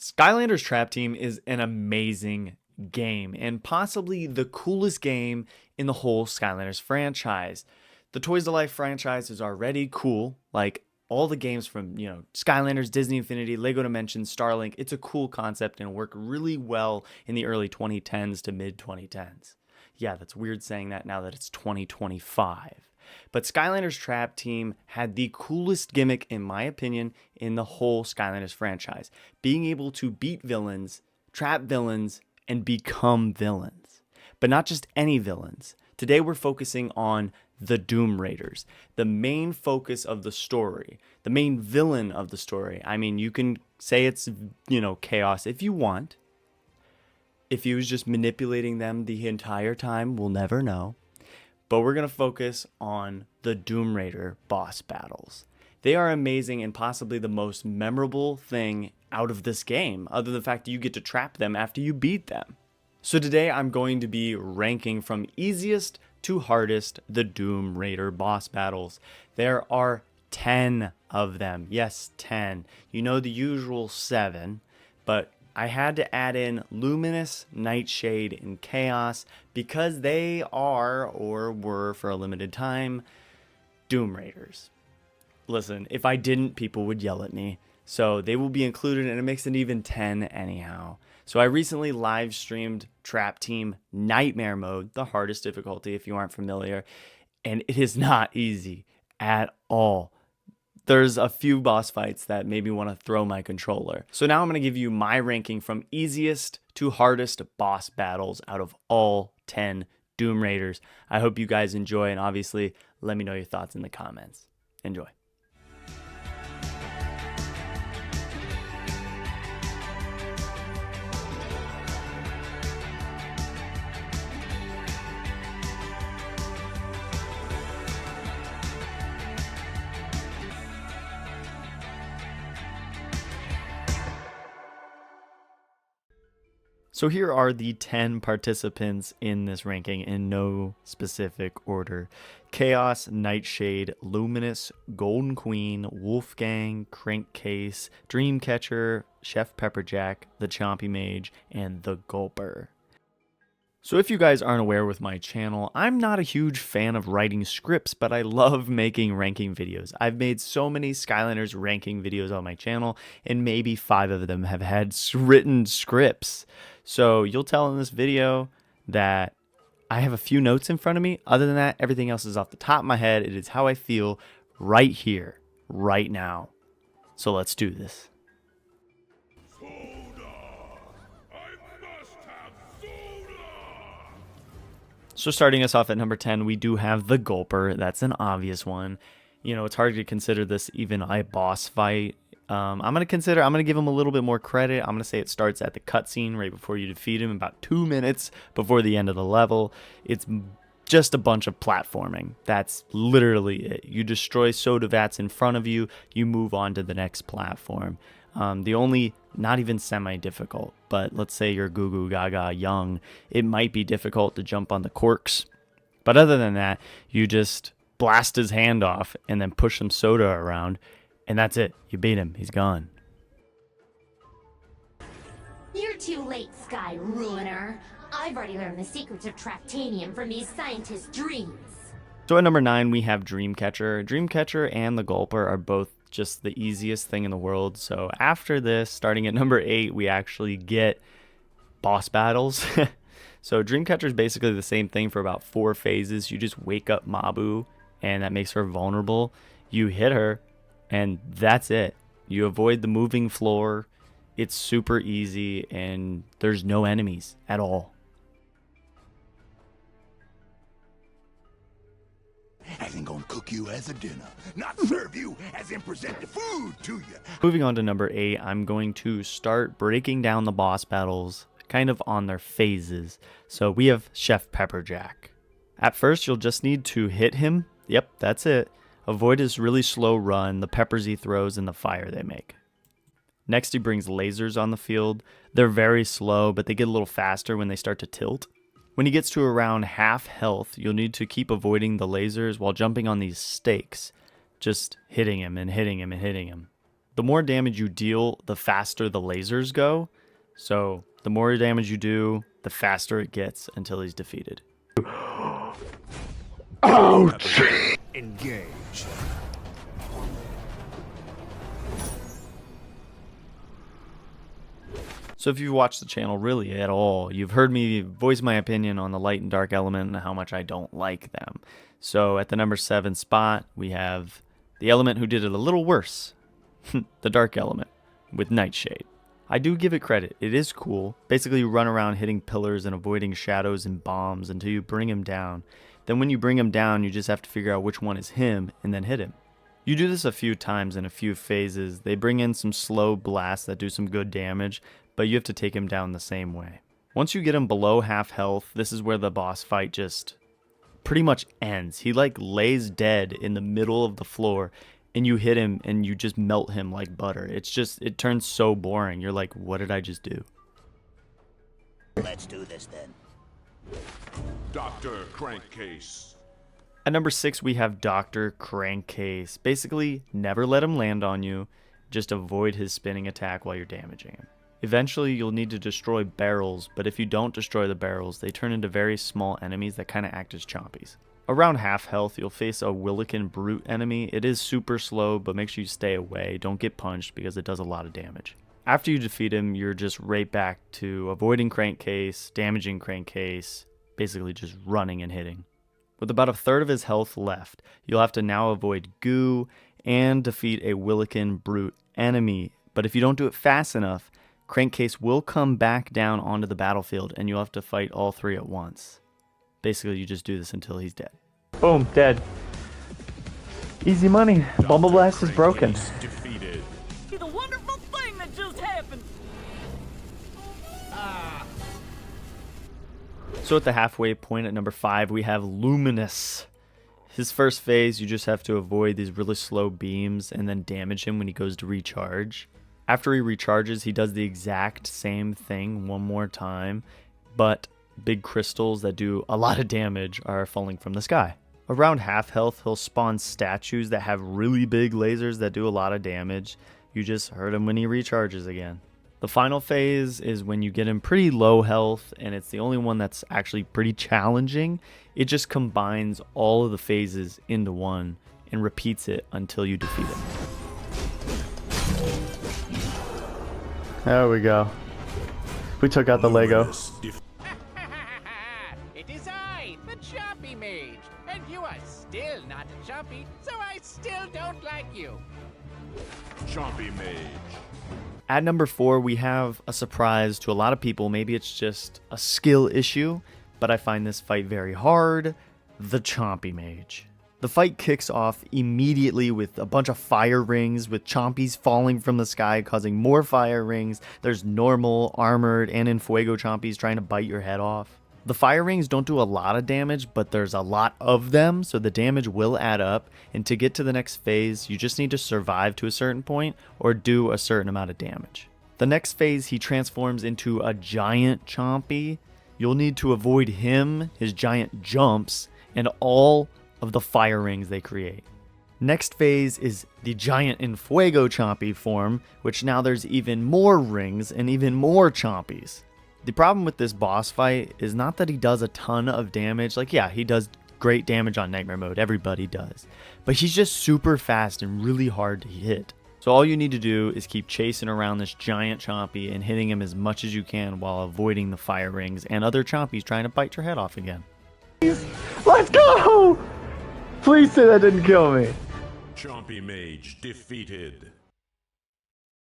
Skylanders Trap Team is an amazing game and possibly the coolest game in the whole Skylanders franchise. The Toys to Life franchise is already cool, like all the games from, Skylanders, Disney Infinity, Lego Dimensions, Starlink. It's a cool concept and worked really well in the early 2010s to mid 2010s. Yeah, that's weird saying that now that it's 2025. But Skylanders Trap Team had the coolest gimmick, in my opinion, in the whole Skylanders franchise. Being able to beat villains, trap villains, and become villains. But not just any villains. Today we're focusing on the DOOMRAIDERs, the main focus of the story, the main villain of the story. I mean, you can say it's, Kaos if you want. If he was just manipulating them the entire time, we'll never know. But we're going to focus on the DOOMRAIDER boss battles. They are amazing and possibly the most memorable thing out of this game, other than the fact that you get to trap them after you beat them. So today I'm going to be ranking from easiest to hardest the DOOMRAIDER boss battles. There are 10 of them. Yes, 10. You know the usual 7, but I had to add in Luminous, Nightshade, and Kaos because they are, or were for a limited time, DOOMRAIDERs. Listen, if I didn't, people would yell at me. So they will be included, and it makes it even 10 anyhow. So I recently live streamed Trap Team Nightmare Mode, the hardest difficulty if you aren't familiar, and it is not easy at all. There's a few boss fights that made me want to throw my controller. So now I'm going to give you my ranking from easiest to hardest boss battles out of all 10 DOOMRAIDERs. I hope you guys enjoy, and obviously let me know your thoughts in the comments. Enjoy. So here are the 10 participants in this ranking in no specific order. Kaos, Nightshade, Luminous, Golden Queen, Wolfgang, Krankcase, Dreamcatcher, Chef Pepperjack, the Chompy Mage, and the Gulper. So if you guys aren't aware with my channel, I'm not a huge fan of writing scripts, but I love making ranking videos. I've made so many Skylanders ranking videos on my channel, and maybe 5 of them have had written scripts. So you'll tell in this video that I have a few notes in front of me. Other than that, everything else is off the top of my head. It is how I feel right here, right now. So let's do this. So starting us off at number 10, we do have the Gulper. That's an obvious one. It's hard to consider this even a boss fight. I'm going to give him a little bit more credit. I'm going to say it starts at the cutscene right before you defeat him, about 2 minutes before the end of the level. It's just a bunch of platforming. That's literally it. You destroy soda vats in front of you, you move on to the next platform. The only, not even semi-difficult, but let's say you're Goo Goo Gaga young, it might be difficult to jump on the corks. But other than that, you just blast his hand off and then push some soda around, and that's it. You beat him. He's gone. You're too late, Sky Ruiner. I've already learned the secrets of Traptanium from these scientists' dreams. So at number 9, we have Dreamcatcher. Dreamcatcher and the Gulper are both just the easiest thing in the world. So after this, starting at number 8, we actually get boss battles. So Dreamcatcher is basically the same thing for about 4 phases. You just wake up Mabu, and that makes her vulnerable. You hit her, and that's it. You avoid the moving floor. It's super easy, and there's no enemies at all. I ain't gonna cook you as a dinner, not serve you as in present the food to you. Moving on to number 8, I'm going to start breaking down the boss battles kind of on their phases. So we have Chef Pepperjack. At first, you'll just need to hit him. Yep, that's it. Avoid his really slow run, the peppers he throws, and the fire they make. Next, he brings lasers on the field. They're very slow, but they get a little faster when they start to tilt. When he gets to around half health, you'll need to keep avoiding the lasers while jumping on these stakes, just hitting him and hitting him and hitting him. The more damage you deal, the faster the lasers go. So the more damage you do, the faster it gets until he's defeated. Ouch! Engage. So if you've watched the channel really at all, you've heard me voice my opinion on the light and dark element and how much I don't like them. So at the number 7 spot, we have the element who did it a little worse. The dark element with Nightshade. I do give it credit. It is cool. Basically, you run around hitting pillars and avoiding shadows and bombs until you bring him down. Then when you bring him down, you just have to figure out which one is him and then hit him. You do this a few times in a few phases. They bring in some slow blasts that do some good damage, but you have to take him down the same way. Once you get him below half health, this is where the boss fight just pretty much ends. He like lays dead in the middle of the floor and you hit him and you just melt him like butter. It turns so boring. You're like, what did I just do? Let's do this then. Dr. Crankcase. At number 6, we have Dr. Krankcase. Basically, never let him land on you. Just avoid his spinning attack while you're damaging him. Eventually, you'll need to destroy barrels, but if you don't destroy the barrels, they turn into very small enemies that kind of act as chompies. Around half health, you'll face a Willikin Brute enemy. It is super slow, but make sure you stay away. Don't get punched because it does a lot of damage. After you defeat him, you're just right back to avoiding Krankcase, damaging Krankcase, basically just running and hitting. With about a third of his health left, you'll have to now avoid goo and defeat a Willikin Brute enemy. But if you don't do it fast enough, Krankcase will come back down onto the battlefield and you'll have to fight all 3 at once. Basically, you just do this until he's dead. Boom, dead. Easy money. Bumble Blast is broken. Defeated. The wonderful thing that just happened. So at the halfway point at number 5, we have Luminous. His first phase, you just have to avoid these really slow beams and then damage him when he goes to recharge. After he recharges, he does the exact same thing one more time, but big crystals that do a lot of damage are falling from the sky. Around half health, he'll spawn statues that have really big lasers that do a lot of damage. You just hurt him when he recharges again. The final phase is when you get him pretty low health, and it's the only one that's actually pretty challenging. It just combines all of the phases into one and repeats it until you defeat him. There we go. We took out the Lego. It is I, the Chompy mage, and you are still not a Chompy, so I still don't like you. Chompy mage. At number 4, we have a surprise to a lot of people. Maybe it's just a skill issue, but I find this fight very hard. The Chompy mage. The fight kicks off immediately with a bunch of fire rings, with chompies falling from the sky, causing more fire rings. There's normal, armored, and in fuego chompies trying to bite your head off. The fire rings don't do a lot of damage, but there's a lot of them, so the damage will add up. And to get to the next phase, you just need to survive to a certain point or do a certain amount of damage. The next phase, he transforms into a giant chompy. You'll need to avoid him, his giant jumps, and all of the fire rings they create. Next phase is the giant in fuego chompy form, which now there's even more rings and even more chompies. The problem with this boss fight is not that he does a ton of damage. Like, yeah, he does great damage on nightmare mode, everybody does, but he's just super fast and really hard to hit. So all you need to do is keep chasing around this giant chompy and hitting him as much as you can while avoiding the fire rings and other chompies trying to bite your head off again. Let's go! Please say that didn't kill me. Chompy mage defeated.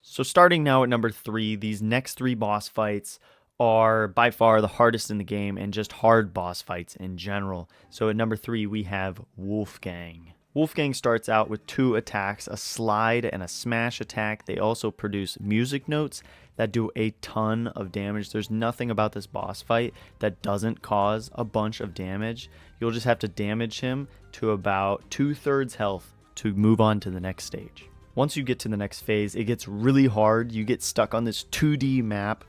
So starting now at number 3, these next 3 boss fights are by far the hardest in the game and just hard boss fights in general. So at number 3, we have Wolfgang. Wolfgang starts out with 2 attacks, a slide and a smash attack. They also produce music notes that do a ton of damage. There's nothing about this boss fight that doesn't cause a bunch of damage. You'll just have to damage him to about 2/3 health to move on to the next stage. Once you get to the next phase, it gets really hard. You get stuck on this 2D map.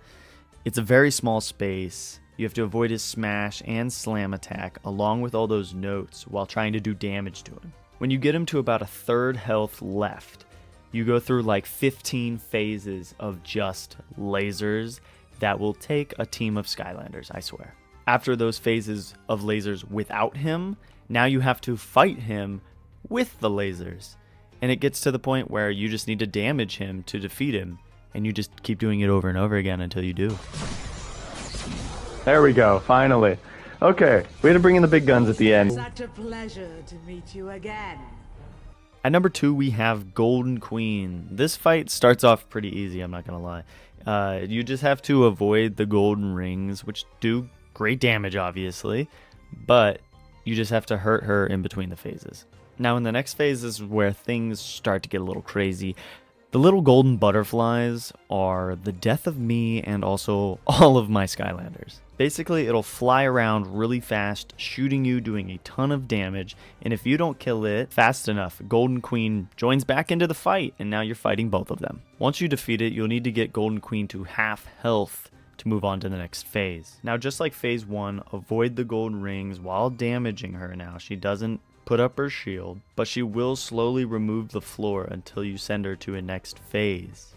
It's a very small space. You have to avoid his smash and slam attack along with all those notes while trying to do damage to him. When you get him to about 1/3 health left, You go through like 15 phases of just lasers that will take a team of Skylanders, I swear. After those phases of lasers without him, now you have to fight him with the lasers. And it gets to the point where you just need to damage him to defeat him. And you just keep doing it over and over again until you do. There we go, finally. Okay, we had to bring in the big guns at the end. Such a pleasure to meet you again. At number 2, we have Golden Queen. This fight starts off pretty easy, I'm not gonna lie. You just have to avoid the golden rings, which do great damage, obviously, but you just have to hurt her in between the phases. Now, in the next phase is where things start to get a little crazy. The little golden butterflies are the death of me and also all of my Skylanders. Basically, it'll fly around really fast, shooting you, doing a ton of damage, and if you don't kill it fast enough, Golden Queen joins back into the fight, and now you're fighting both of them. Once you defeat it, you'll need to get Golden Queen to half health to move on to the next phase. Now, just like phase 1, avoid the golden rings while damaging her now. She doesn't put up her shield, but she will slowly remove the floor until you send her to a next phase.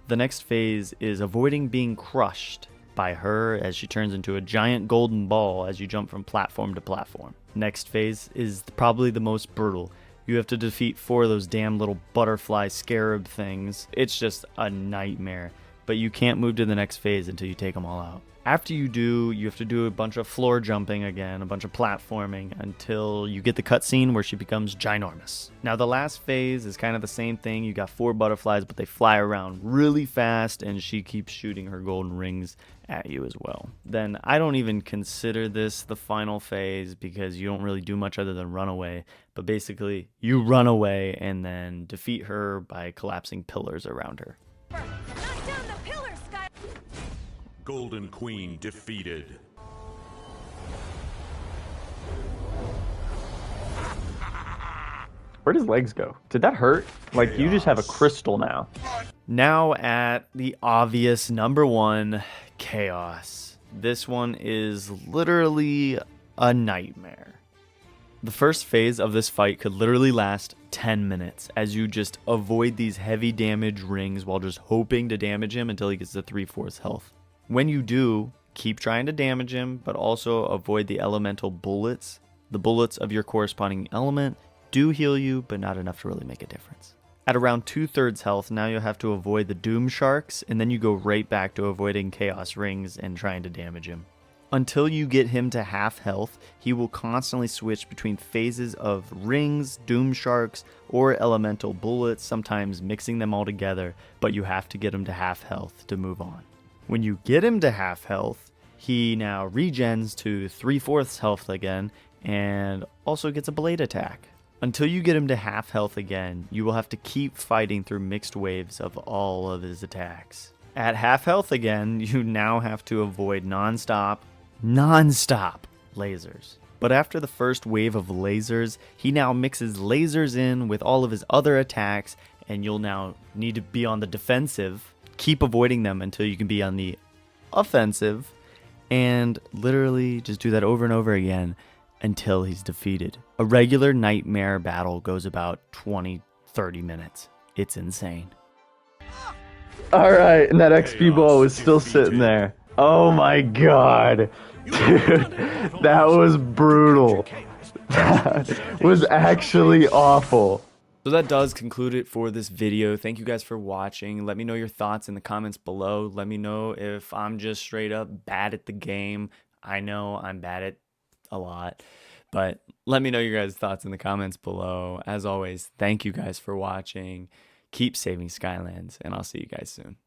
The next phase is avoiding being crushed by her as she turns into a giant golden ball as you jump from platform to platform. Next phase is probably the most brutal. You have to defeat 4 of those damn little butterfly scarab things. It's just a nightmare, but you can't move to the next phase until you take them all out. After you do, you have to do a bunch of floor jumping again, a bunch of platforming until you get the cutscene where she becomes ginormous. Now the last phase is kind of the same thing. You got 4 butterflies, but they fly around really fast and she keeps shooting her golden rings at you as well. Then I don't even consider this the final phase because you don't really do much other than run away. But basically you run away and then defeat her by collapsing pillars around her. Knock down the pillar, Sky. Golden Queen defeated. Where'd his legs go? Did that hurt? Like, you just have a crystal now. Now at the obvious number 1, Kaos. This one is literally a nightmare. The first phase of this fight could literally last 10 minutes as you just avoid these heavy damage rings while just hoping to damage him until he gets to 3/4 health. When you do, keep trying to damage him, but also avoid the elemental bullets. The bullets of your corresponding element do heal you, but not enough to really make a difference. At around 2/3 health, now you'll have to avoid the Doom Sharks, and then you go right back to avoiding Chaos Rings and trying to damage him. Until you get him to half health, he will constantly switch between phases of rings, Doom Sharks, or elemental bullets, sometimes mixing them all together, but you have to get him to half health to move on. When you get him to half health, he now regens to 3/4 health again, and also gets a blade attack. Until you get him to half health again, you will have to keep fighting through mixed waves of all of his attacks. At half health again, you now have to avoid non-stop lasers. But after the first wave of lasers, he now mixes lasers in with all of his other attacks, and you'll now need to be on the defensive. Keep avoiding them until you can be on the offensive, and literally just do that over and over again until he's defeated. A regular nightmare battle goes about 20-30 minutes. It's insane. Alright, and that XP ball was still sitting there. Oh my god. Dude, that was brutal. That was actually awful. So that does conclude it for this video. Thank you guys for watching. Let me know your thoughts in the comments below. Let me know if I'm just straight up bad at the game. I know I'm bad at a lot, but let me know your guys' thoughts in the comments below. As always, thank you guys for watching. Keep saving Skylands, and I'll see you guys soon.